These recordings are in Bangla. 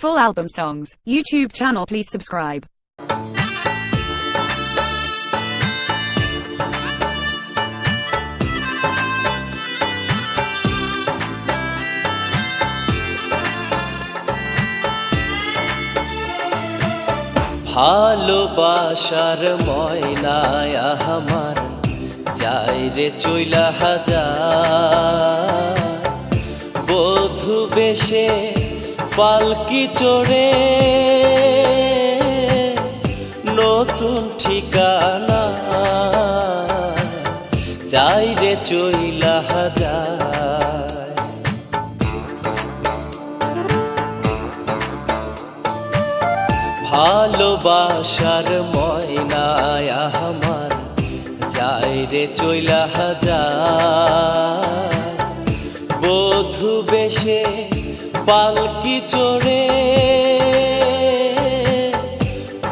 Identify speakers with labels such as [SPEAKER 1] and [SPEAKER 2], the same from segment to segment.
[SPEAKER 1] Full album songs. YouTube channel, please subscribe.
[SPEAKER 2] ভালোবাসার ময়নায় আমার যায় রে চইলা হাজার বধূ বেশে পালকি চড়ে নতুন ঠিকানা যায় রে চইলা হাজার। ভালোবাসার ময়নায় আমার যায় রে চইলা হাজার বধূ বেশে পালকি চড়ে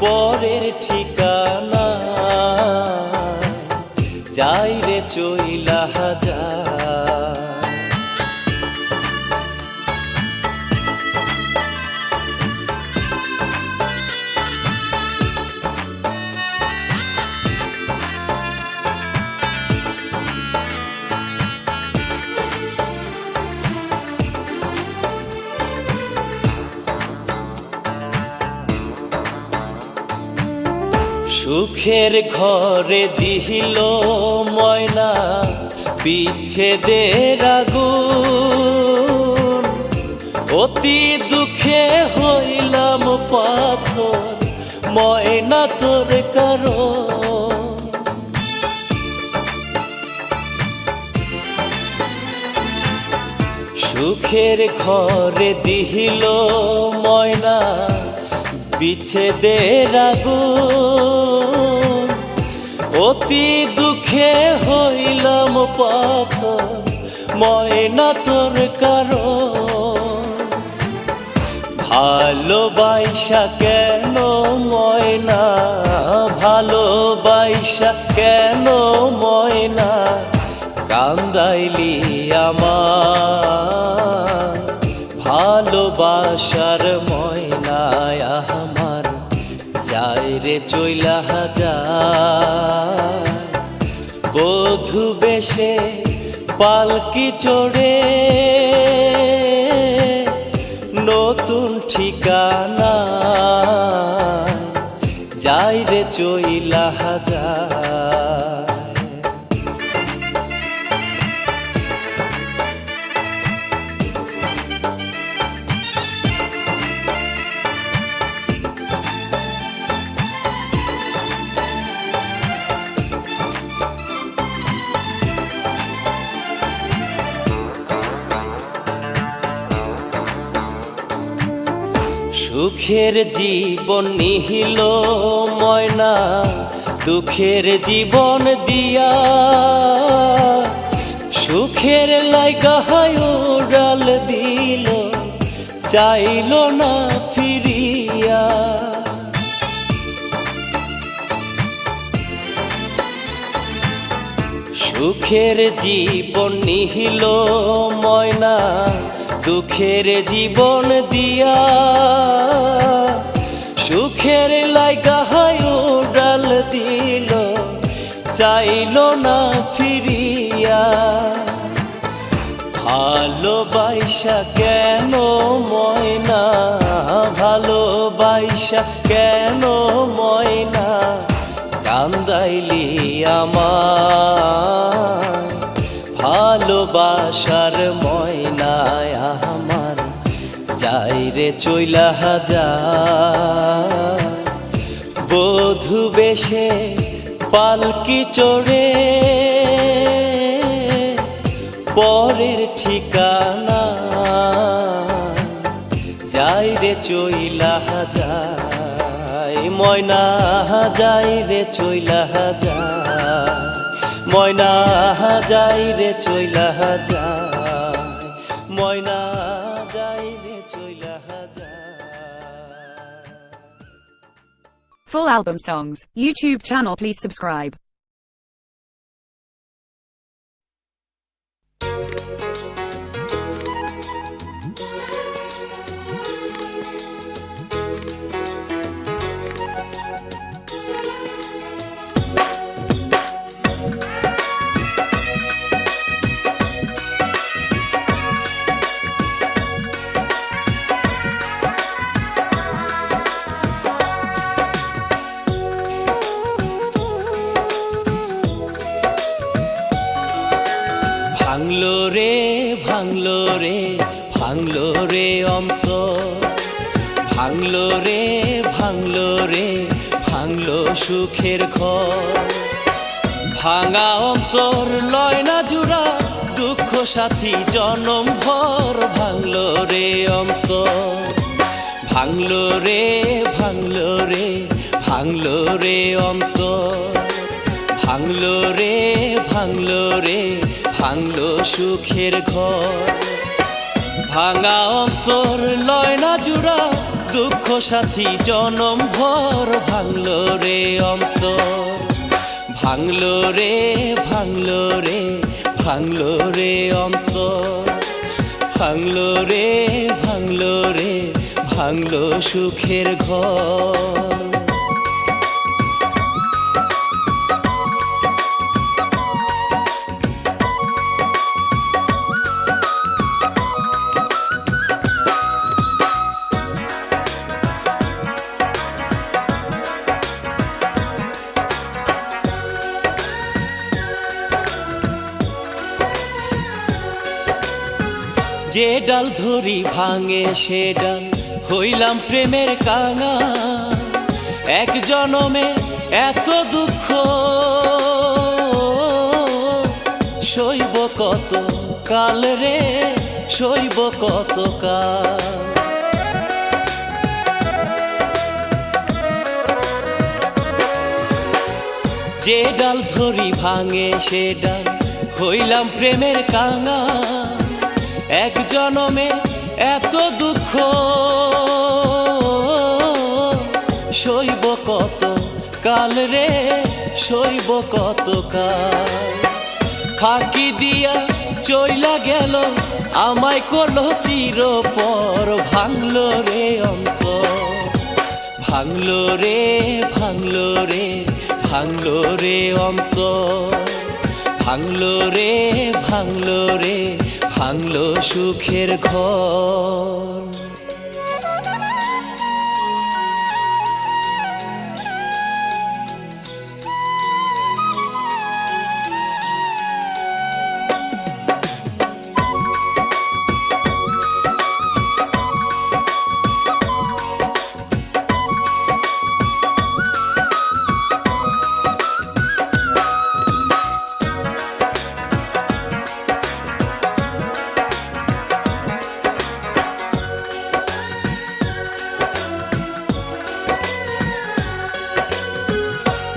[SPEAKER 2] পরের ঠিকানা যায় রে চইলা হাজার। সুখের ঘরে দিহিল ময়না বিচ্ছেদের আগুন অতি দুঃখে হইলাম পাথর ময়না তোর কারণ। সুখের ঘরে দিহিল ময়না বিচ্ছেদের আগুন অতি দুঃখে হইলাম পাথর ময়না তোর কারণ। ভালোবাসা কেন ময়না ভালোবাসা কেন ময়না কান্দাইলি আমার ভালোবাসার ময়নায় আমার যায় রে চইলা হাজার বধূ বেশে পালকি চড়ে নতুন ঠিকানা যায় রে চইলা হাজার। সুখের জীবন নিহিল ময়না দুঃখের জীবন দিয়া সুখের লাইগা উড়াল দিল চাইল না ফিরিয়া। সুখের জীবন নিহিল ময়না দুঃখের জীবন দিয়া সুখের লাইগা উড়াল দিল চাইল না ফিরিয়া। ভালোবাসা কেন ময়না ভালোবাসা কেন ময়না কান্দাইলি আমার ভালোবাসার ময়নায় আমার যায় রে চইলা হাজার বধূ বেশে পালকি চড়ে পরের ঠিকানা যায় রে চইলা হাজার ময়না যায় রে চইলা হাজার ময়না যায় রে চইলা হাজার ময়না যায় রে চইলা হাজার।
[SPEAKER 1] Full album songs. YouTube channel, please subscribe.
[SPEAKER 2] ভাঙলো রে অন্তর, ভাঙলো রে ভাঙলো রে ভাঙলো সুখের ঘর। ভাঙা অন্তর লয় না জুড়া, দুঃখ সাথী জনম ভর। ভাঙলো রে অন্তর, ভাঙলো রে ভাঙলো রে ভাঙলো রে অন্তর, ভাঙলো রে ভাঙলো রে ভাঙলো সুখের ঘর। ভাঙা অন্তর লয় না জুড়া, দুঃখ সাথী জনম ভর। ভাঙলো রে অন্তর, ভাঙলো রে ভাঙলো রে ভাঙলো রে অন্তর, ভাঙলো রে ভাঙলো রে ভাঙলো সুখের ঘর। যে ডাল ধরি ভাঙে সে ডাল হইলাম প্রেমের কাঙা। এক জনমে এত দুঃখ সইব কত কাল রে, সইব কত কাল। যে ডাল ধরি ভাঙে সে ডাল হইলাম প্রেমের কাঙা। এক জনমে এত দুঃখ সইব কত কাল রে, সইব কত কাল। ফাঁকি দিয়া চইলা গেল আমায় করলো চিরপর। ভাঙলো রে অন্তর, ভাঙলো রে ভাঙলো রে ভাঙলো রে অন্তর, ভাঙলো রে ভাঙলো রে ভাঙলো সুখের ঘর।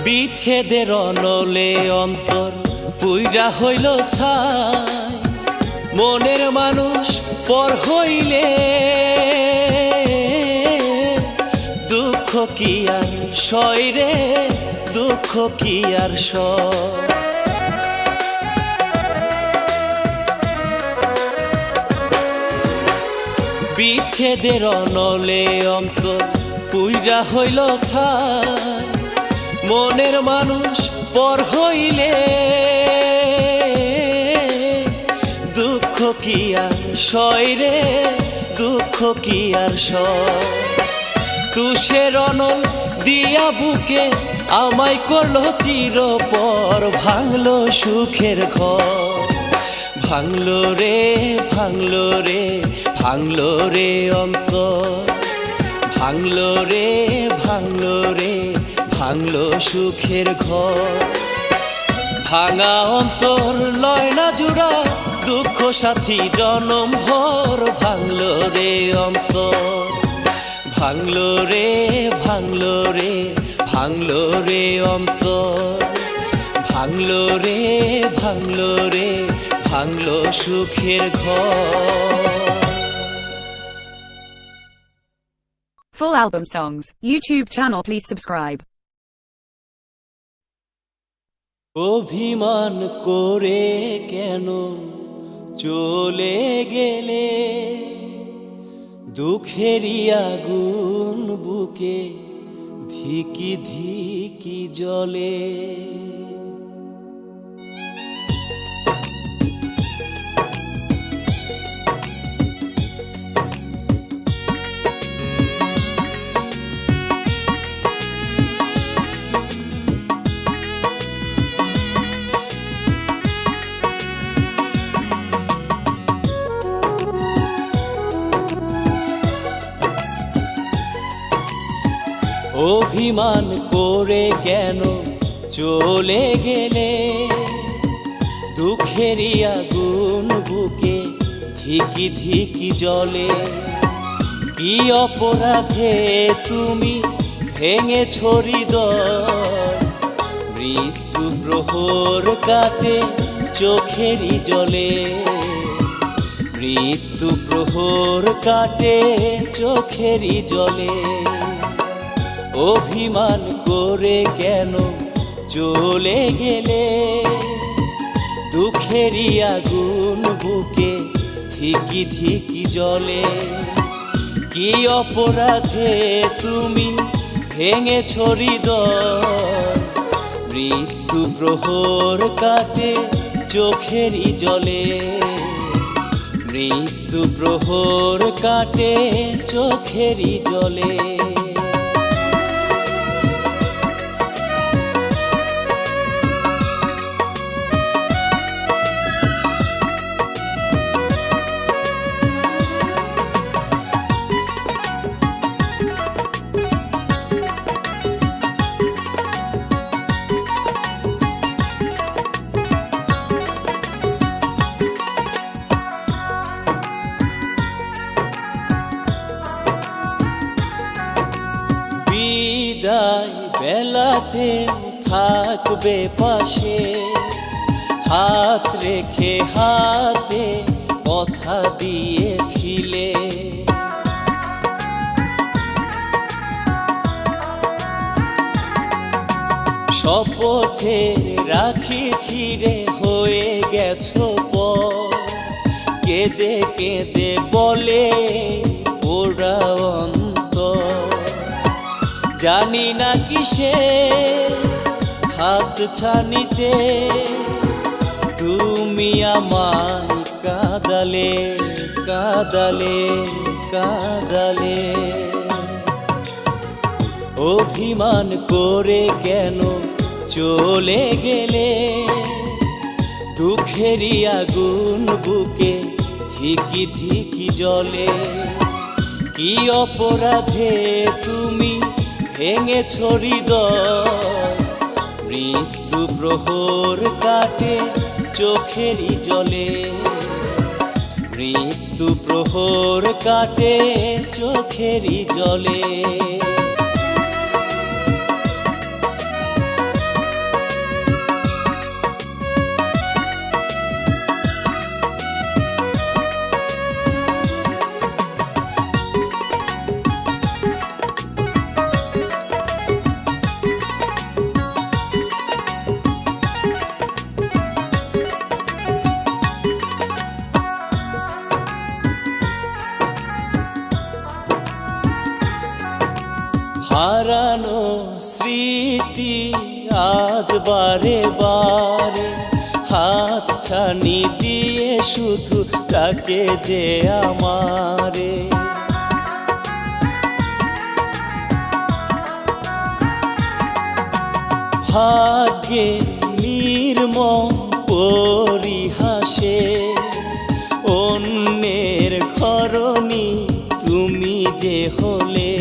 [SPEAKER 2] বিচ্ছেদের অনলে অন্তর পুইরা হইল ছাই। মনের মানুষ পর হইলে দুঃখ কি আর সয় রে, দুঃখ কি আর সয়। বিচ্ছেদের অনলে অন্তর পুইরা হইল ছাই। মনের মানুষ পর হইলে দুঃখ কি আর সয় রে, দুঃখ কি আর সয়। তুষের অনল দিয়া বুকে আমায় করলো চিরপর। ভাঙলো সুখের ঘর, ভাঙলো রে ভাঙলো রে ভাঙলো রে অন্তর, ভাঙলো রে ভাঙলো রে ভাঙলো সুখের ঘর। ভাঙা অন্তর লয় না জুড়া, দুঃখ সাথী জনম ভর। ভাঙলো রে অন্তর, ভাঙলো রে ভাঙলো রে ভাঙলো রে অন্তর, ভাঙলো রে ভাঙলো রে ভাঙলো সুখের ঘর।
[SPEAKER 1] Full album songs, YouTube channel please subscribe.
[SPEAKER 2] অভিমান করে কেন চলে গেলে, দুঃখেরই আগুন বুকে ধিকি ধিকি জ্বলে। অভিমান করে কেন চলে গেলে, দুঃখেরই আগুন বুকে ধিকি ধিকি জ্বলে। কি অপরাধে তুমি ভেঙেছ হৃদয়, মৃত্যু প্রহর কাটে চোখেরই জলে। মৃত্যু প্রহর কাটে চোখেরই জলে। অভিমান করে কেন চলে গেলে, দুঃখেরই আগুন বুকে ধিকি ধিকি জ্বলে। কি অপরাধে তুমি ভেঙেছ হৃদয়, মৃত্যু প্রহর কাটে চোখেরই জলে। মৃত্যু প্রহর কাটে চোখেরই জলে। বিদায় বেলাতে থাকবে পাশে, হাত রেখে হাতে কথা দিয়েছিলে। শপথে রাখিছি রে হয়ে গেছো পর, কেঁদে কেঁদে বলে পোড়া অন্তর। জানি না কিসে হাত ছানিতে তুমি আমায় কাঁদালে কাঁদালে কাঁদালে। অভিমান করে কেন চলে গেলে, দুঃখেরই আগুন বুকে ধিকি ধিকি জ্বলে। কি অপরাধে তুমি ভেঙেছ হৃদয়, মৃত্যু প্রহর কাটে চোখেরই জলে। মৃত্যু প্রহর কাটে চোখেরই জলে। হারানো স্মৃতি আজ বারে বারে হাত ছানি দিয়ে শুধু তাকে যে আমারে। ভাগ্যে নির্মম পরিহাসে অন্যের ঘরণী তুমি যে হলে।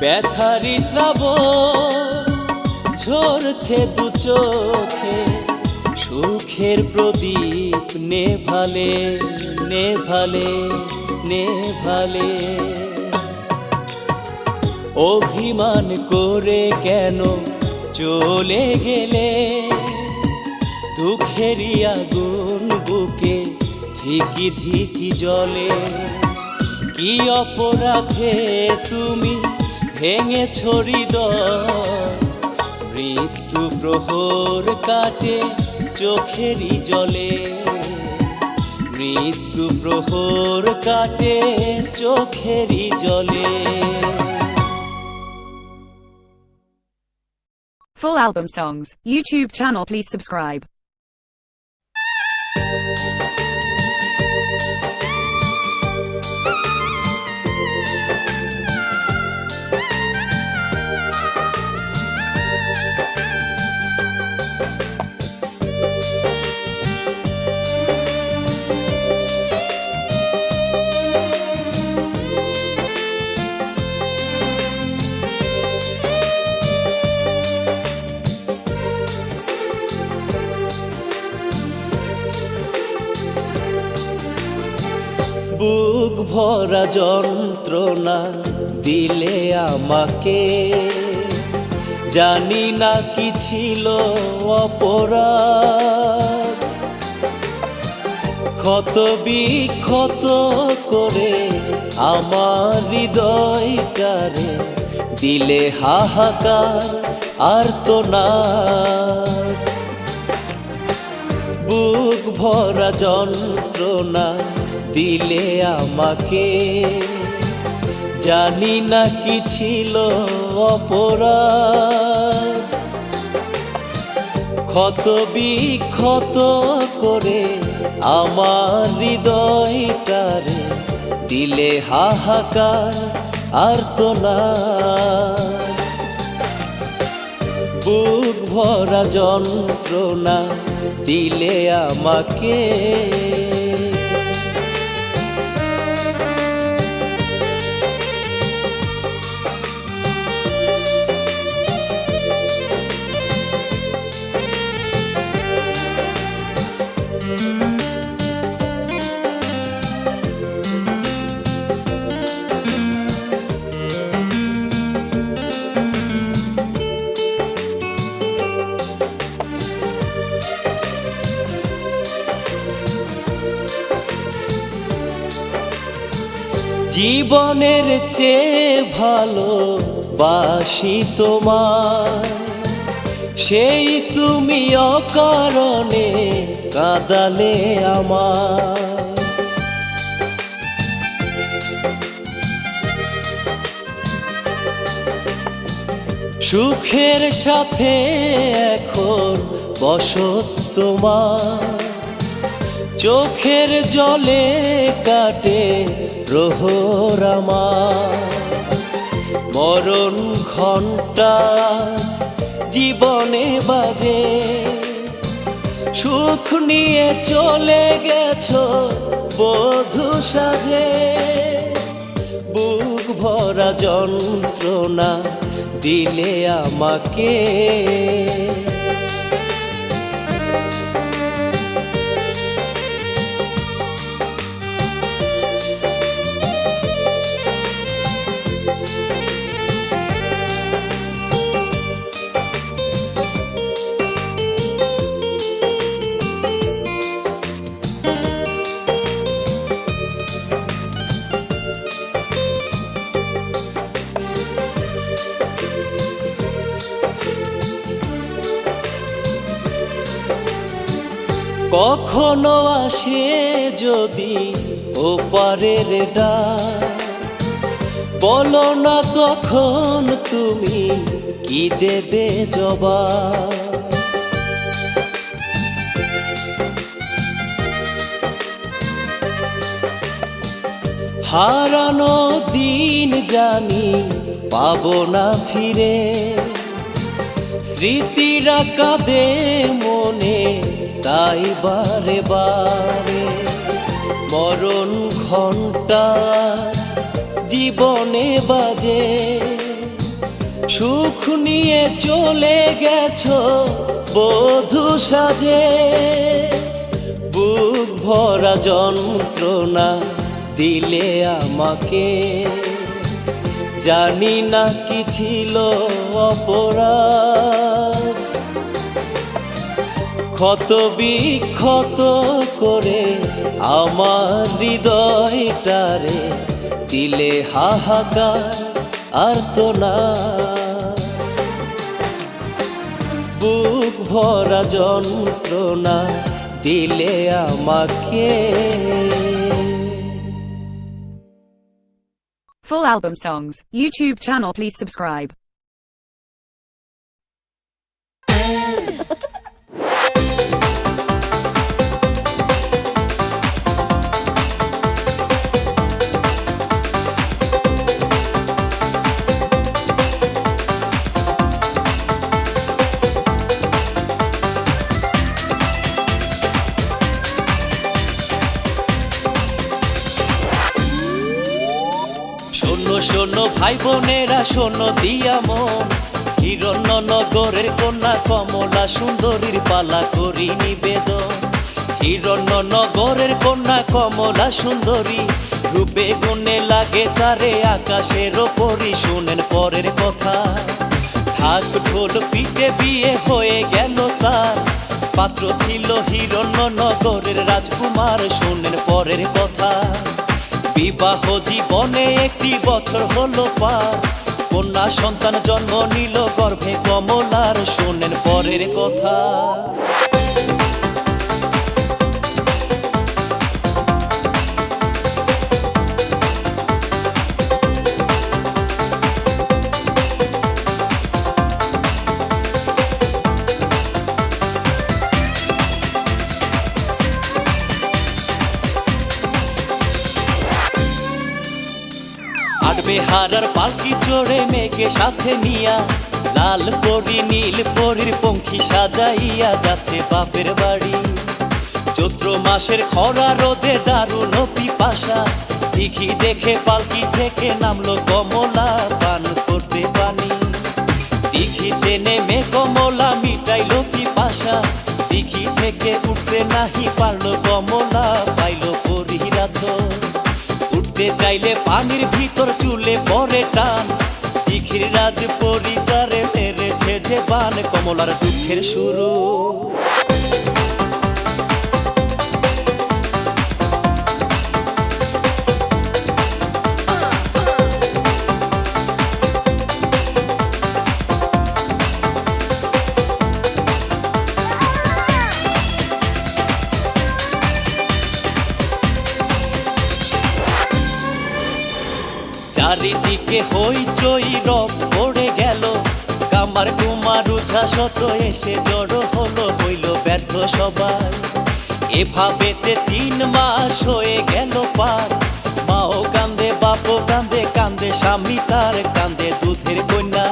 [SPEAKER 2] ব্যথারি শ্রাবণ ঝরছে দু চোখে, সুখের প্রদীপ নেভালে নেভালে নেভালে। অভিমান করে কেন চলে গেলে, দুঃখেরই আগুন বুকে ধিকি ধিকি জ্বলে। কি অপরাধে তুমি ভেঙেছ হৃদয়, মৃত্যু প্রহর কাটে চোখেরই জলে। মৃত্যু প্রহর কাটে চোখেরই জলে।
[SPEAKER 1] Full album songs, YouTube channel, please subscribe.
[SPEAKER 2] বুক ভরা যন্ত্রণা দিলে আমাকে, জানি না কি ছিল অপরাধ। ক্ষত বিক্ষত করে আমার হৃদয়টারে দিলে হাহাকার আর্তনাদ। বুক ভরা যন্ত্রণা দিলে আমাকে, জানি না কি ছিল অপরাধ। ক্ষত বিক্ষত করে আমার হৃদয়টারে দিলে হাহাকার আর্তনাদ। বুক ভরা যন্ত্রণা দিলে আমাকে। জীবনের চেয়ে ভালো বাসি তোমার, সেই তুমি অকারণে কাঁদালে আমার। সুখের সাথে এখন বসত তোমার, চোখের জলে কাটে প্রহর আমার। মরণ ঘণ্টা জীবনে বাজে, সুখ নিয়ে চলে গেছো বধূ সাজে। বুক ভরা যন্ত্রণা দিলে আমাকে, কখনো আসে যদি ওপারের ডাক, বলো না তখন তুমি কি দেবে জবাব। হারানো দিন জানি পাবো না ফিরে, স্মৃতিরা কাঁদে মনে তাই বারে বারে। মরণ ঘণ্টা জীবনে বাজে, সুখ নিয়ে চলে গেছো বধূ সাজে। বুক ভরা যন্ত্রণা দিলে আমাকে, জানি না কি ছিল অপরাধ। ক্ষত বিক্ষত করে আমার হৃদয়টারে দিলে হাহাকার আর্তনাদ। বুক ভরা যন্ত্রণা দিলে আমাকে।
[SPEAKER 1] Full album songs, YouTube channel please subscribe.
[SPEAKER 2] শোনো শোনো ভাই বোনেরা শোনো দিয়া মন, হিরণ্যনগরের কন্যা কমলা সুন্দরীর পালা করি নিবেদন। হিরণ্যনগরের কন্যা কমলা সুন্দরী রূপে গুণে লাগে তারে আকাশের ওপরই, শোনেন পরের কথা। ঢাক ঢোল পিটে বিয়ে হয়ে গেল তার, পাত্র ছিল হিরণ্যনগরের রাজকুমার, শোনেন পরের কথা। বিবাহ জীবনে একটি বছর হলো পার, কন্যা সন্তান জন্ম নিল গর্ভে কমলার, শোনেন পরের কথা। বেহারার পালকি চড়ে মেঘে সাথে নিয়া, লাল পরি নীল পরির পঙ্খী সাজাইয়া যাচ্ছে বাপের বাড়ি। চৈত্র মাসের খরা রোদে দারুণ পিপাসা, দিঘি দেখে পালকি থেকে নামলো কমলা পান করতে পানি। দিঘিতে নেমে কমলা মিটাইল পিপাসা, দিঘি থেকে উঠতে নাহি পারলো কমলা, পাইল পরীর আঁচল। উঠতে চাইলে পানির ভিতর চুলে পরে টান, দিঘির রাজ পরী তারে মেরেছে যে বান, কমলার দুঃখের শুরু। চারিদিকে হইচই রব পড়ে গেল, কামার কুমার উঝা শত এসে জড়ো হলো, হইল ব্যর্থ সবাই। এভাবেতে 3 মাস হয়ে গেল পার, মাও কান্দে বাপও কান্দে, কান্দে স্বামী তার, কান্দে দুধের কন্যা।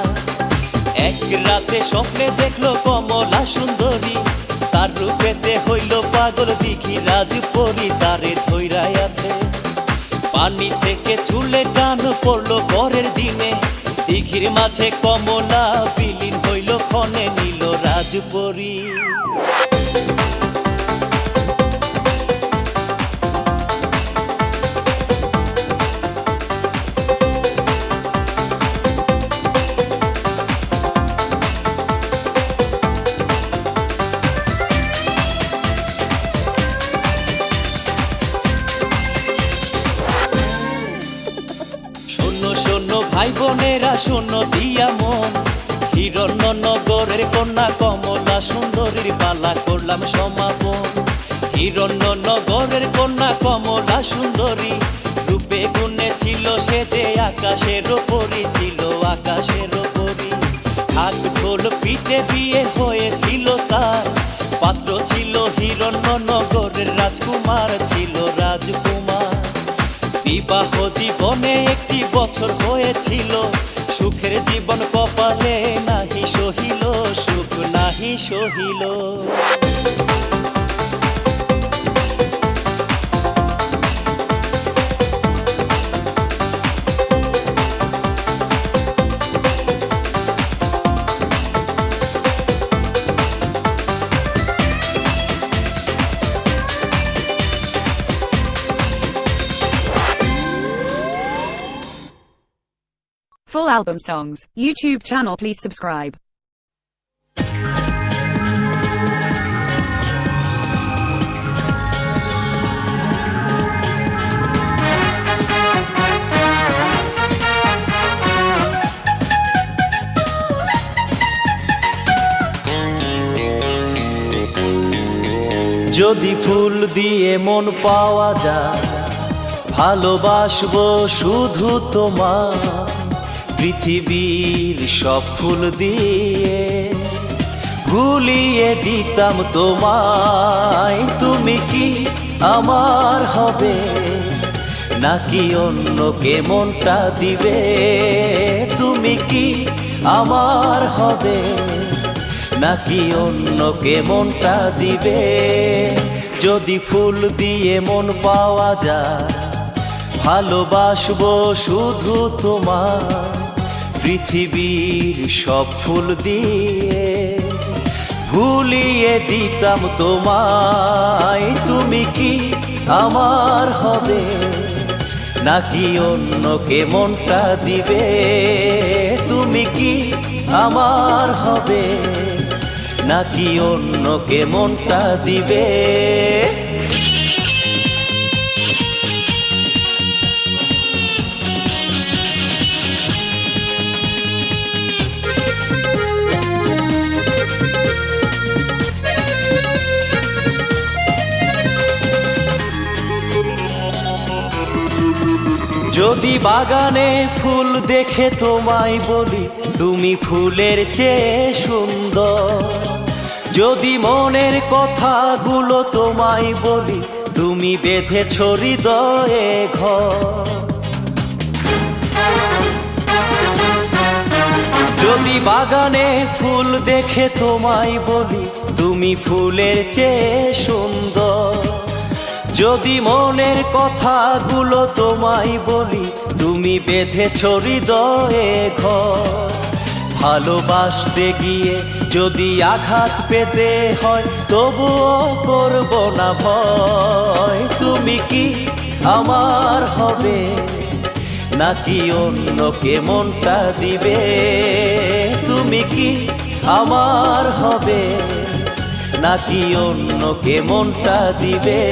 [SPEAKER 2] এক রাতে স্বপ্নে দেখলো কমলা সুন্দরী, তার রূপেতে হইল পাগল দিঘি রাজ পরী, তারে ধৈরাই আছে। পানি থেকে চুলে টান পড়লো পরের দিনে, দিঘির মাঝে কমলা বিলীন হইল ক্ষণে, নিল রাজপরী। শোনো ভাই বোনেরা শোনো দিয়া মন, হিরণ্যনগরের কন্যা কমলা সুন্দরীর পালা করলাম সমাপন। হিরণ্যনগরের কন্যা কমলা সুন্দরী, রূপে গুণে ছিল সে যে আকাশের ওপরই, ছিল আকাশের ওপরই। ঢাক ঢোল পিটে বিয়ে হয়েছিল তার, পাত্র ছিল হিরণ্যনগরের রাজকুমার, ছিল রাজকুমার। বিবাহ জীবনে একটি বছর হয়েছিল, সুখের জীবন কপালে নাহি সহিল, সুখ নাহি সহিল।
[SPEAKER 1] Full album songs, YouTube channel please subscribe.
[SPEAKER 2] যদি ফুল দিয়ে মন পাওয়া যায়, ভালোবাসবো শুধু তোমার। পৃথিবীর সব ফুল দিয়ে ভুলিয়ে দিতাম তোমায়, তুমি কি আমার হবে নাকি অন্যকে মনটা দিবে? তুমি কি আমার হবে নাকি অন্যকে মনটা দিবে? যদি ফুল দিয়ে মন পাওয়া যায়, ভালোবাসবো শুধু তোমার। পৃথিবীর সব ফুল দিয়ে ভুলিয়ে দিতাম তোমায়, তুমি কি আমার হবে নাকি অন্যকে মনটা দিবে? তুমি কি আমার হবে, নাকি অন্যকে মনটা দিবে? যদি বাগানে ফুল দেখে তোমায় বলি তুমি ফুলের চেয়ে সুন্দর, যদি মনের কথাগুলো তোমায় বলি তুমি বেঁধেছ হৃদয়ে ঘর, যদি বাগানে ফুল দেখে তোমায় বলি তুমি ফুলের চেয়ে সুন্দর, যদি মনের কথাগুলো তোমায় বলি তুমি বেঁধেছ হৃদয়ে ঘর, ভালোবাসতে গিয়ে যদি আঘাত পেতে হয় তবুও করব না ভয়। তুমি কি আমার হবে, নাকি অন্যকে মনটা দিবে? তুমি কি আমার হবে, নাকি অন্যকে মনটা দিবে?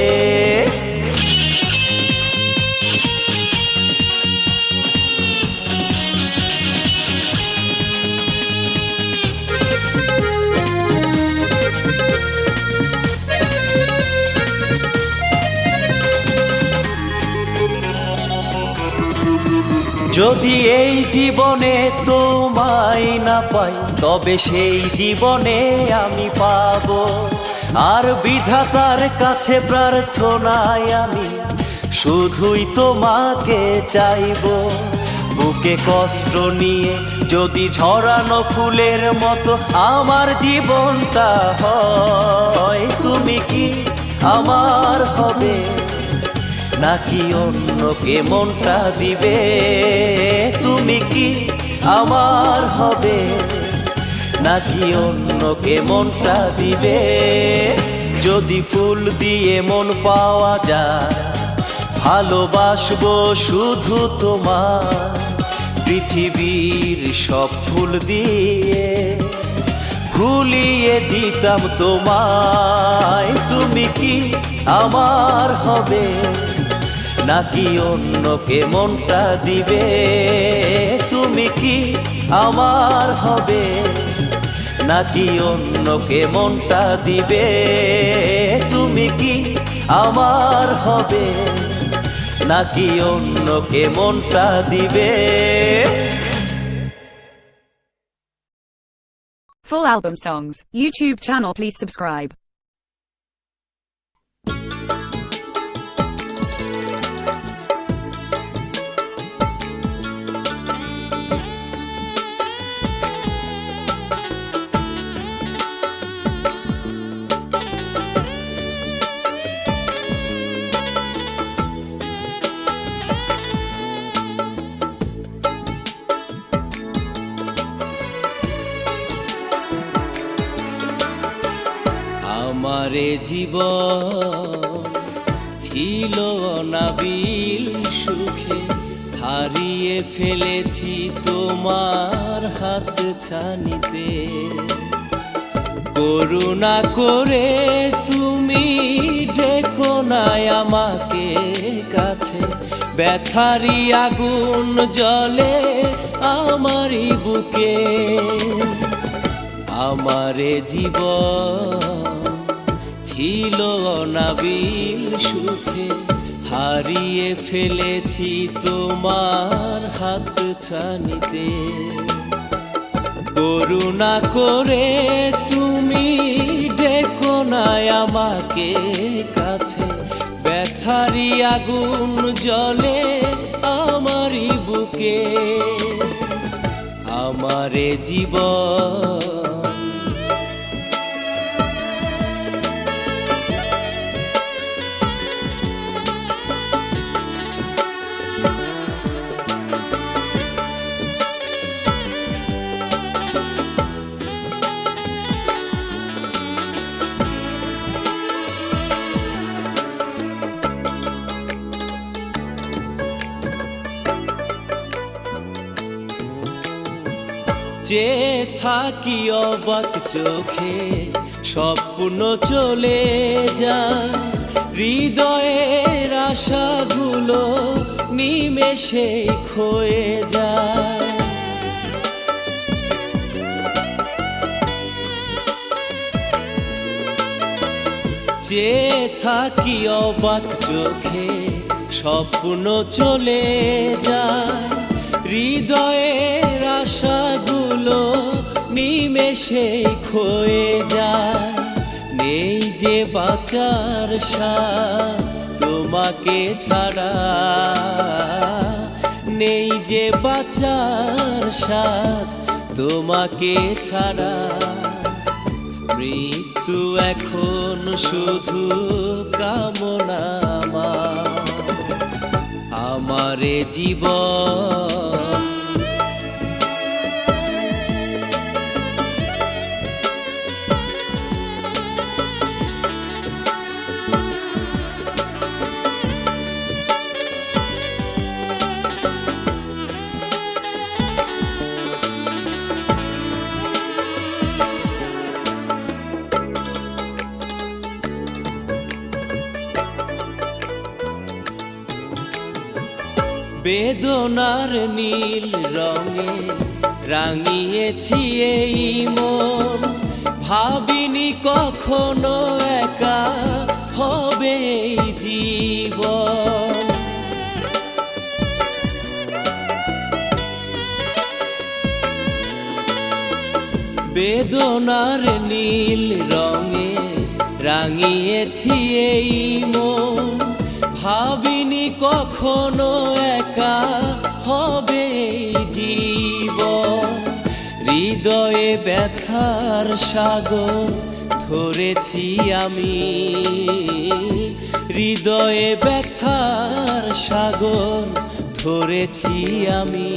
[SPEAKER 2] যদি এই জীবনে তোমায় না পাই তবে সেই জীবনে আমি পাবো, আর বিধাতার কাছে প্রার্থনায় আমি শুধুই তোমাকে চাইবো। বুকে কষ্ট নিয়ে যদি ঝরানো ফুলের মতো আমার জীবনটা হয়, তুমি কি আমার হবে, নাকি অন্যকে মনটা দিবে? তুমি কি আমার হবে, নাকি অন্যকে মনটা দিবে? যদি ফুল দিয়ে মন পাওয়া যায় ভালোবাসবো শুধু তোমার, পৃথিবীর সব ফুল দিয়ে ভুলিয়ে দিতাম তোমায়। তুমি কি আমার হবে, নাকি অন্যকে মনটা দিবে? তুমি কি আমার হবে, নাকি অন্যকে মনটা দিবে? তুমি কি আমার হবে, নাকি অন্যকে মনটা দিবে?
[SPEAKER 1] Full album songs, YouTube channel please subscribe.
[SPEAKER 2] আমারে জীবন ছিল অনাবিল সুখে, হারিয়ে ফেলেছি তোমার হাত ছানিতে। করুণা করে তুমি ডেকো না আমাকে কাছে, ব্যথারি আগুন জ্বলে আমারই বুকে। আমারে জীবন ছিল অনাবিল সুখে, হারিয়ে ফেলেছি তোমার হাত ছানিতে। করুণা করে তুমি ডেকো না আমাকে কাছে, ব্যথারি আগুন জ্বলে আমারই বুকে। আমারে জীবন যে থাকি অবাক চোখে স্বপ্ন চলে যায়, হৃদয়ের আশাগুলো নিমেষে ক্ষয়ে যায়। যে থাকি অবাক চোখে স্বপ্ন চলে যায়, হৃদয়ের আশাগুলো নিমেষে ক্ষয়ে যায়। নেই যে বাঁচার সাথ তোমাকে ছাড়া, নেই যে বাঁচার সাথ তোমাকে ছাড়া। মৃত্যু এখন শুধু কামনা আমারে জীবন। বেদনার নীল রঙে রাঙিয়েছি এই মন, ভাবিনি কখনো একা হবে এই জীবন। বেদনার নীল রঙে রাঙিয়েছি এই মন, ভাবিনি কখনো একা হবে জীবন। হৃদয়ে ব্যথার সাগর ধরেছি আমি, হৃদয়ে ব্যথার সাগর ধরেছি আমি।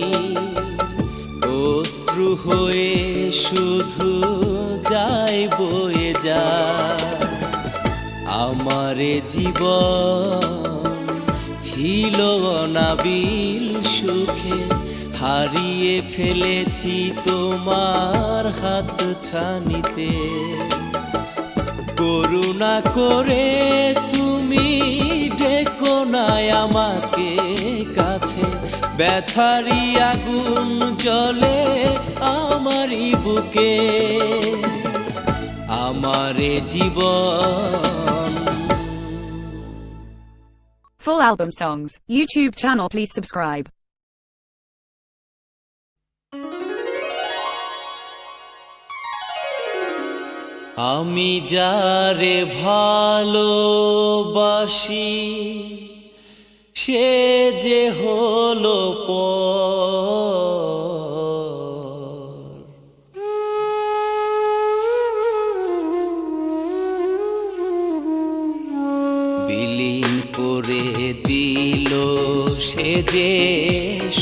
[SPEAKER 2] অশ্রু হয়ে শুধু যায় বয়ে যায় আমারে জীবন। ছিল অনাবিল সুখে হারিয়ে ফেলেছি তোমার হাত ছানিতে। করুণা করে তুমি ডেকো না আমাকে কাছে, ব্যথারি আগুন জ্বলে আমারই বুকে আমারে জীবন।
[SPEAKER 1] Full album songs, YouTube channel, please subscribe.
[SPEAKER 2] আমি যারে ভালোবাসি সে যে হলো বিলীন করে দিল সে যে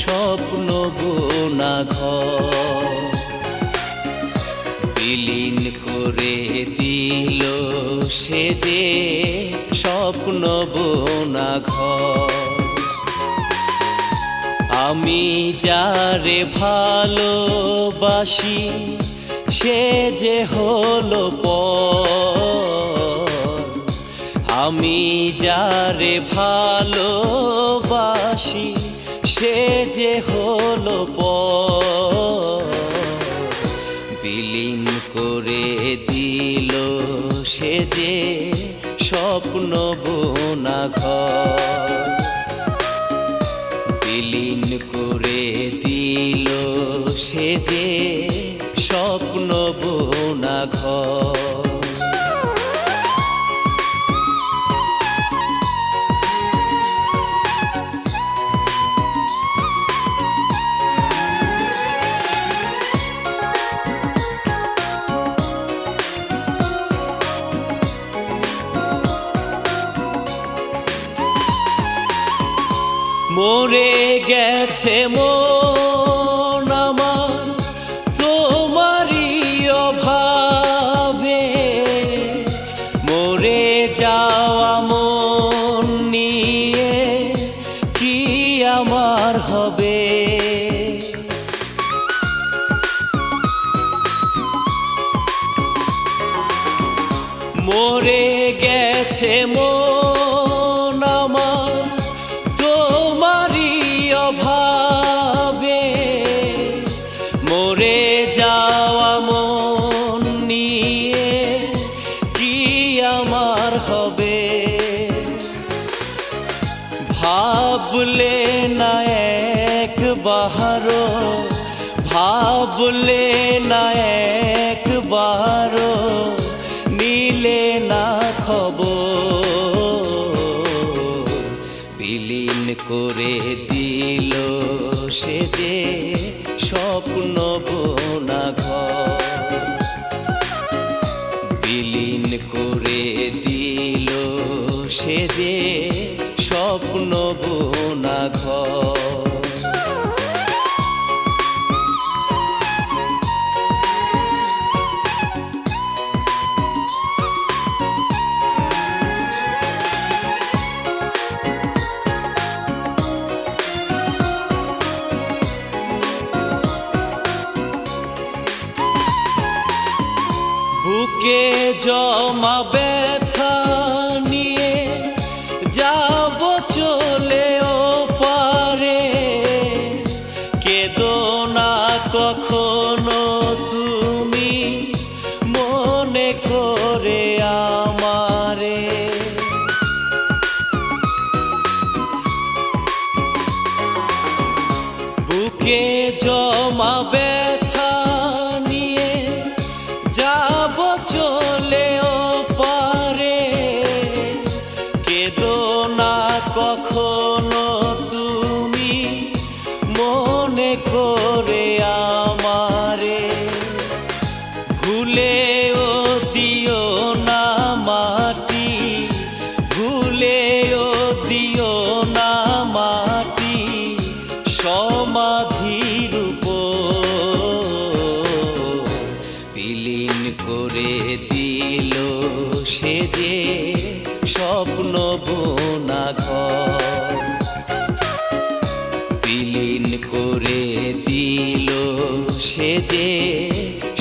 [SPEAKER 2] স্বপ্ন বোনা ঘর। বিলীন করে দিল সে যে স্বপ্ন বোনা ঘর। আমি যারে ভালোবাসি সে যে হলো পর। আমি যারে ভালোবাসি সে যে হলো পর। বিলীন করে দিল সে যে স্বপ্ন বোনা ঘর। বিলীন করে দিল সে যে স্বপ্ন বোনা ঘর। মরে গেছে মন আমার তোমারই অভাবে। মরে যাওয়া মন নিয়ে কি আমার হবে। গেছে মন আমার তোমারই অভাবে, মরে যাওয়া মন নিয়ে কি আমার হবে। ভাবলে না একবারও, ভাবলে না একবারও, নিলে না খবর। বিলীন করে দিল সে যে স্বপ্ন বোনা ঘর, বিলীন করে দিল সে যে স্বপ্ন বোনা ঘর। বুকে জমা ব্যথা নিয়ে যাব চলে ওপারে, কেঁদো না কখনো তুমি মনে করে আমারে। বুকে জমা ব্যথা নিয়ে যাব চলে ওপারে, কেঁদো না কখনো তুমি মনে করে আমারে। ভুলেও দিও না মাটি, ভুলেও দিও না মাটি সমাধির উপর। বিলীন করে দিল সে যে স্বপ্ন বোনা ঘর, বিলীন করে দিল সে যে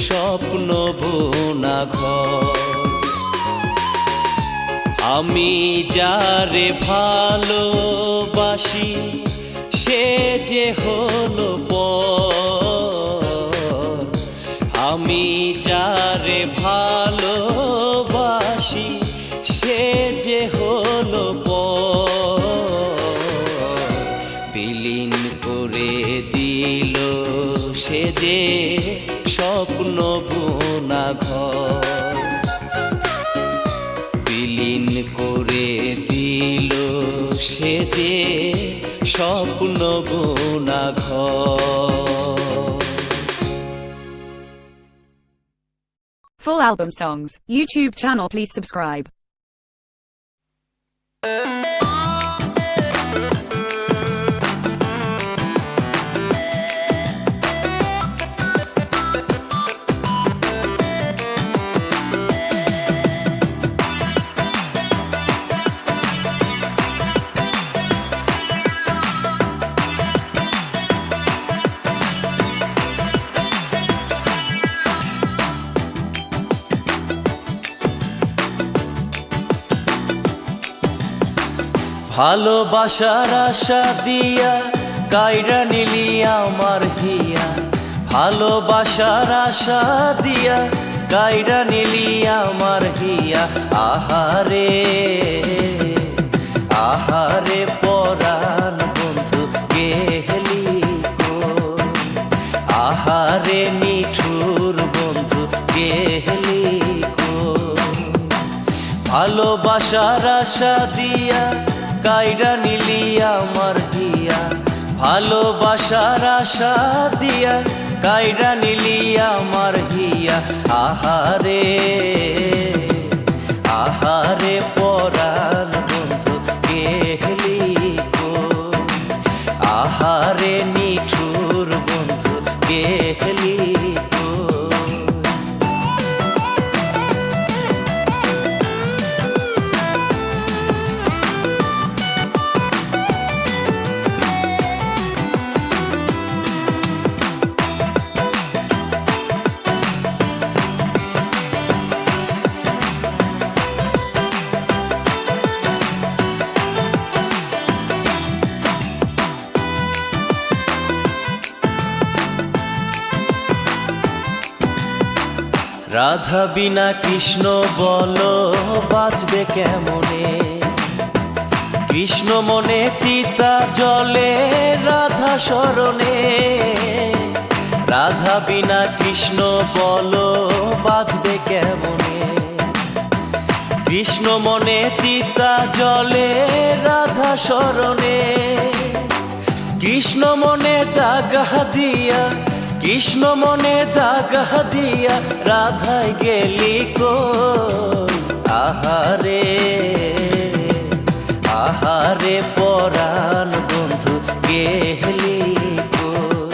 [SPEAKER 2] স্বপ্ন বোনা ঘর। আমি যারে ভালোবাসি সে যে হলো পর, আমি যারে ভালোবাসি সে যে হলো পর। বিলীন করে দিল সে যে স্বপ্ন বোনা ঘর, বিলীন করে দিল সে যে স্বপ্ন বোনা ঘর।
[SPEAKER 1] Full album songs, YouTube channel please subscribe.
[SPEAKER 2] ভালোবাসার আশা দিয়া কাইরা নিলি আমার হিয়া, ভালোবাসার আশা দিয়া কাইরা নিলি আমার হিয়া। আহারে আহারে পরাণ বন্ধু গেলি কোন, আহারে নিঠুর বন্ধু গেলি কোন। ভালোবাসার আশা দিয়া কাইরা নিলি আমার হিয়া, ভালোবাসার আশা দিয়া কাইরা নিলি আমার হিয়া। আহারে আহারে পরাণ বন্ধু গেলি কোন, আহারে নিঠুর বন্ধু গেলি কোন। রাধা বিনা কৃষ্ণ বলো বাঁচবে কেমনে, কৃষ্ণ মনে চিতা জ্বলে রাধা শরণে। রাধা বিনা কৃষ্ণ বলো বাঁচবে কেমনে, কৃষ্ণ মনে চিতা জ্বলে রাধা শরণে। কৃষ্ণ মনে দাগা দিয়া, কৃষ্ণ মনে দাগা দিয়া, রাধায় গেলি কই আহারে, আহারে পরাণ বন্ধু গেলি কই,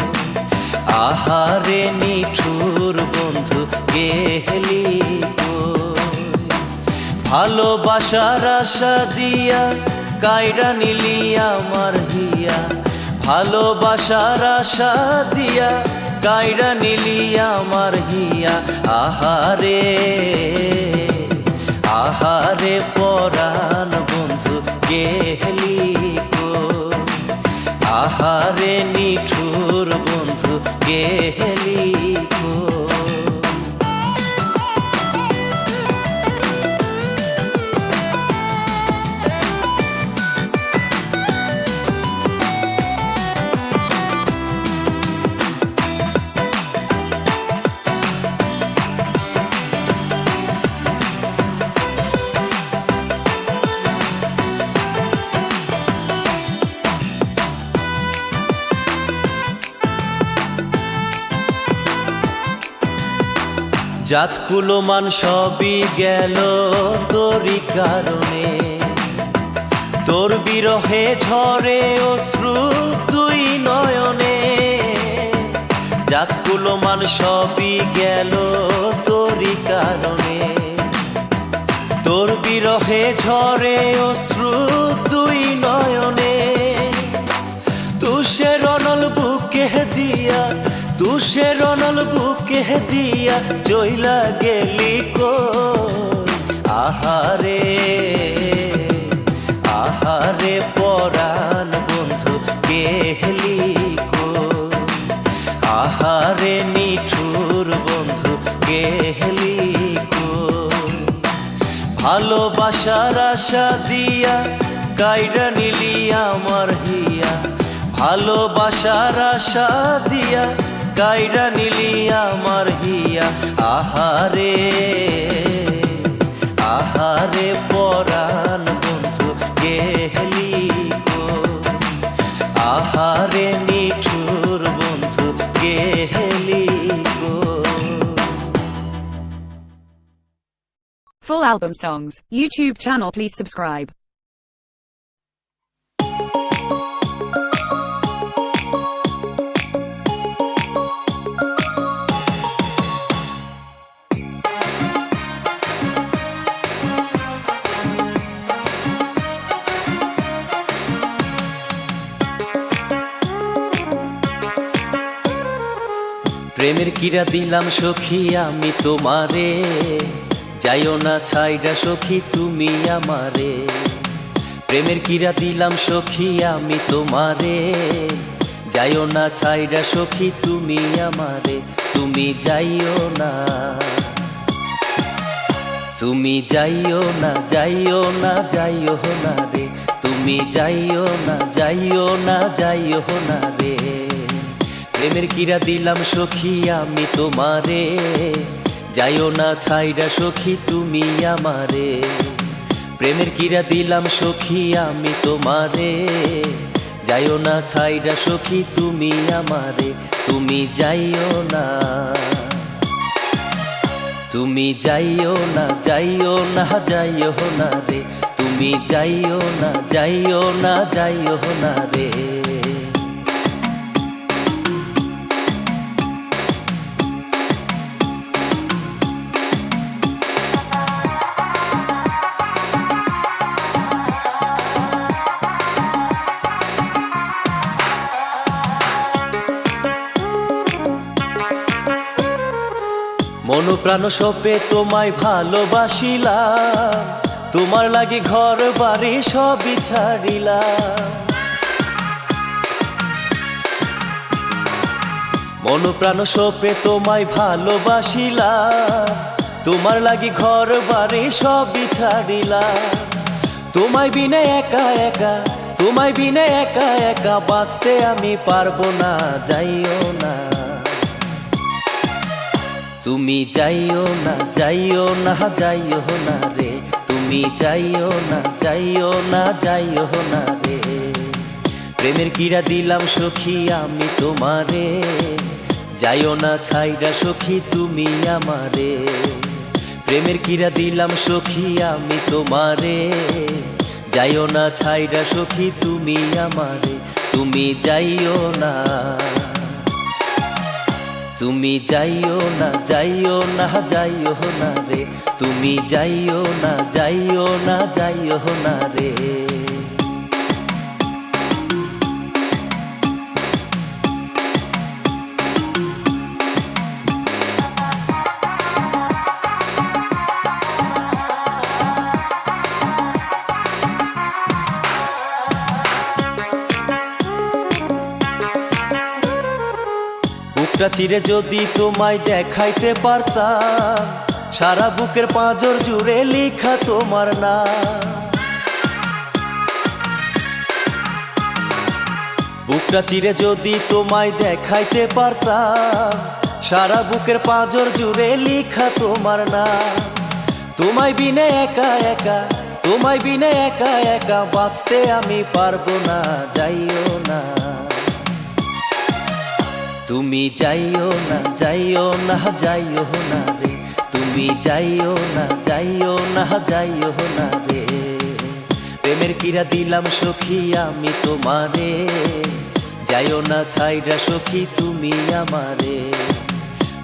[SPEAKER 2] আহারে নিঠুর বন্ধু গেলি কই। ভালোবাসার আশা দিয়া কাইরা নিলি আমার হিয়া, ভালোবাসার আশা দিয়া কাইরা নিলি আমার হিয়া। আহারে, আহারে পরাণ বন্ধু গেলি কই, আহারে নিঠুর বন্ধু গেলি কই। জাত কুলমান সবই গেল তোরই কারণে, তোর বিরহে ঝরে অশ্রু দুই নয়নে। জাত কুলমান সবই গেল তোরই কারণে, তোর বিরহে ঝরে অশ্রু দুই নয়নে। তুষের অনল বুকে দিয়া, তুষের অনল বুকে দিয়া চইলা গেলি কই আহারে, আহারে পরাণ বন্ধু গেলি কই, আহারে নিঠুর বন্ধু গেলি কই। ভালোবাসার আশা দিয়া কাইরা নিলি আমার হিয়া, ভালোবাসার আশা দিয়া কাইরা নিলি আমার হিয়া। আহারে, আহারে পরাণ বন্ধু গেলি কই, আহারে নিঠুর বন্ধু গেলি কই।
[SPEAKER 1] Full album songs, YouTube channel, please subscribe.
[SPEAKER 2] প্রেমের কিরা দিলাম সখী আমি তোমারে, যাইও না ছাইড়া সখী তুমি আমারে। প্রেমের কিরা দিলাম সখী আমি তোমারে, যাইও না ছাইড়া সখী তুমি আমারে। তুমি যাইও না, তুমি যাইও না, যাইও না, যাইও না রে। তুমি যাইও না, যাইও না, যাইও না রে। প্রেমের কিরা দিলাম সখী আমি তোমারে, যাইও না ছাইড়া সখী তুমি আমারে। প্রেমের কিরা দিলাম সখী আমি তোমারে, যাইও না ছাইড়া সখী তুমি আমারে। তুমি যাইও না, তুমি যাইও না, যাইও না, যাইও না রে। তুমি যাইও না, যাইও না, যাইও না রে। মন প্রাণ সপে তোমায় ভালোবাসিলাম, তোমার লাগি ঘর বাড়ি সবই ছাড়িলাম। মন প্রাণ সোপে তোমায় ভালোবাসিলা, তোমার লাগি ঘর বাড়ি সবই ছাড়িলা। তোমায় বিনে একা একা, তোমায় বিনে একা একা বাঁচতে আমি পারবো না, যাইও না তুমি, যাইও না যাইও না যাইও না রে, তুমি যাইও না যাইও না যাইও না রে। প্রেমের কিরা দিলাম সখী আমি তোমারে, যাইও না ছাইরা সখী তুমি আমারে। প্রেমের কিরা দিলাম সখী আমি তোমারে, যাইও না ছাইরা সখী তুমি আমারে। তুমি যাইও না, তুমি যাইও না যাইও না যাইও না রে, তুমি যাইও না যাইও না যাইও না রে। বুকটা চিরে যদি তোমায় দেখাইতে পারতাম, সারা বুকের পাঁজর জুড়ে লেখা তোমার নাম। বুকটা চিরে যদি তোমায় দেখাইতে পারতাম, সারা বুকের পাঁজর জুড়ে লেখা তোমার নাম। তোমায় বিনে একা একা, তোমায় বিনে একা একা বাঁচতে আমি পারবো না, যাইও না তুমি যাইও না যাইও না যাইও না রে, তুমি যাইও না যাইও না যাইও না রে। প্রেমের কিরা দিলাম সখী আমি তোমারে, যাইও না ছাইরা সখী তুমি আমারে।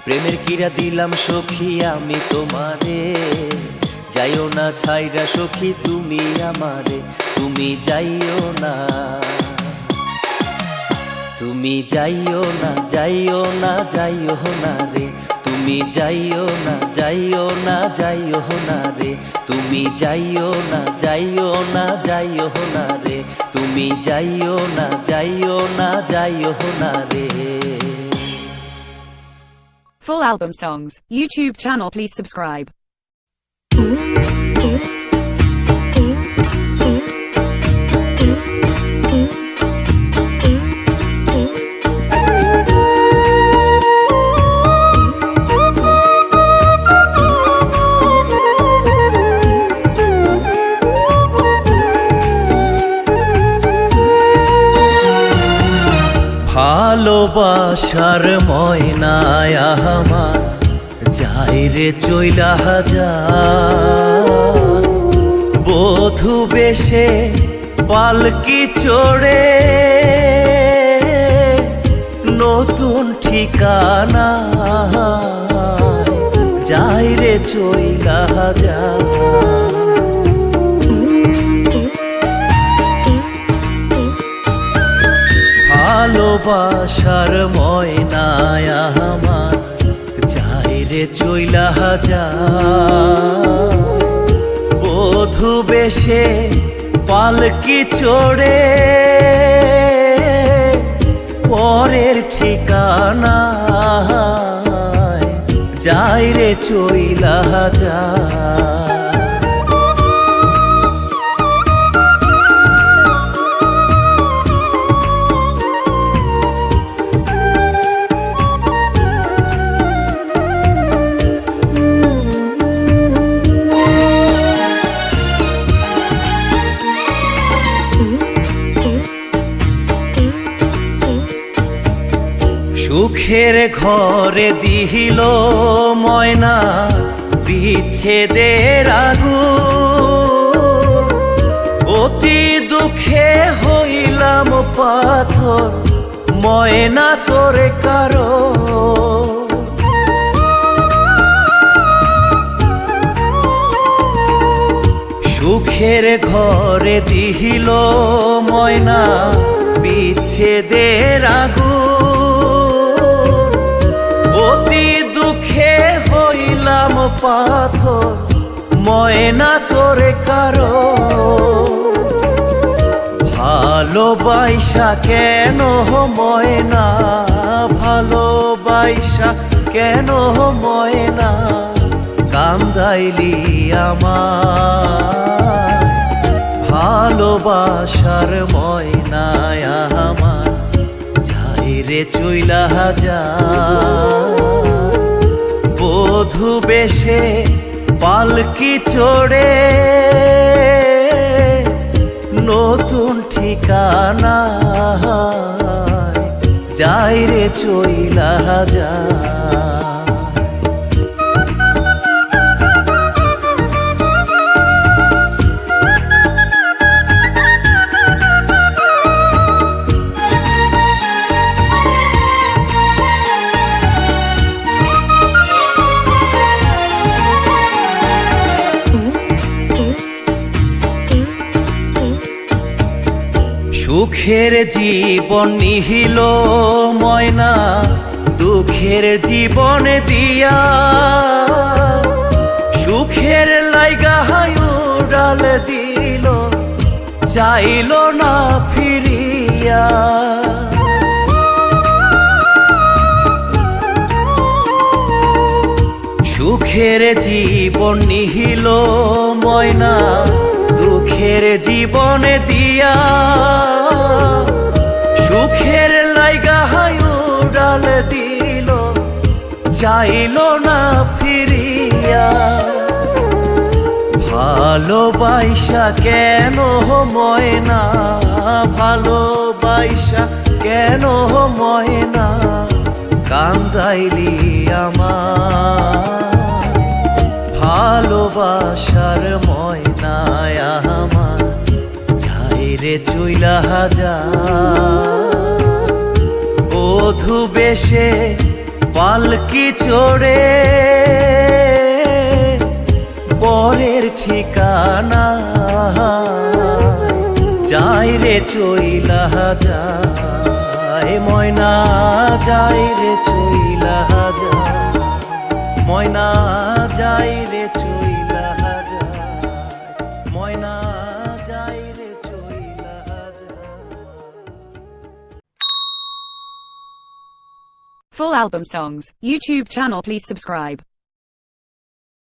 [SPEAKER 2] প্রেমের কিরা দিলাম সখী আমি তোমারে, যাইও না ছাইরা সখী তুমি আমারে। তুমি যাইও না, তুমি যাইও না যাইও না যাইও না রে, তুমি যাইও না যাইও না যাইও না রে, তুমি যাইও না যাইও না যাইও না রে, তুমি যাইও না যাইও না যাইও না রে।
[SPEAKER 1] Full album songs, YouTube channel please subscribe.
[SPEAKER 2] ভালোবাসার ময়নায় আমার যাই রে চইলা যা, বধূ বেশে পালকি চড়ে নতুন ঠিকানা যাই রে চইলা যা। ভালোবাসার ময়নায় আমার যাই রে চইলা যা, বধূ বেশে পালকি চড়ে পরের ঠিকানা যাই রে চইলা যা। সুখের ঘরে দিল ময়না বিচ্ছেদের আগুন, অতি দুঃখে হইলাম পাথর ময়না তোরে কারো। সুখের ঘরে দিল ময়না বিচ্ছেদের আগুন, অতি দুঃখে হইলাম পাথর ময়না তোরে কারো। ভালোবাসা কেন ময়না ভালো ভালোবাসা কেন ময়না কান্দাইলি আমার, ভালোবাসার ময়নায় আমার যাই রে চইলা যা। বধূ বেশে পালকি চড়ে নতুন ঠিকানা যাই রে চইলা যা। সুখের জীবন নিহিল ময়না দুঃখের জীবন দিয়া, সুখের লাইগা উড়াল দিল চাইল না ফিরিয়া। সুখের জীবন নিহিল ময়না দুঃখের জীবন দিয়া, সুখের লাইগা উড়াল দিল চাইল না ফিরিয়া। ভালোবাসা কেন ময়না, ভালোবাসা কেন ময়না কান্দাইলি আমার, ভালোবাসার ময়নায় আমার যাই রে চইলা যা। বধূ বেশে পালকি চড়ে পরের ঠিকানা যাই রে চইলা যা। ময়না যাই রে চইলা যা, ময়না যাই রে চইলা যা, ময়না যাই রে চইলা যা।
[SPEAKER 1] Full album songs, YouTube channel please subscribe.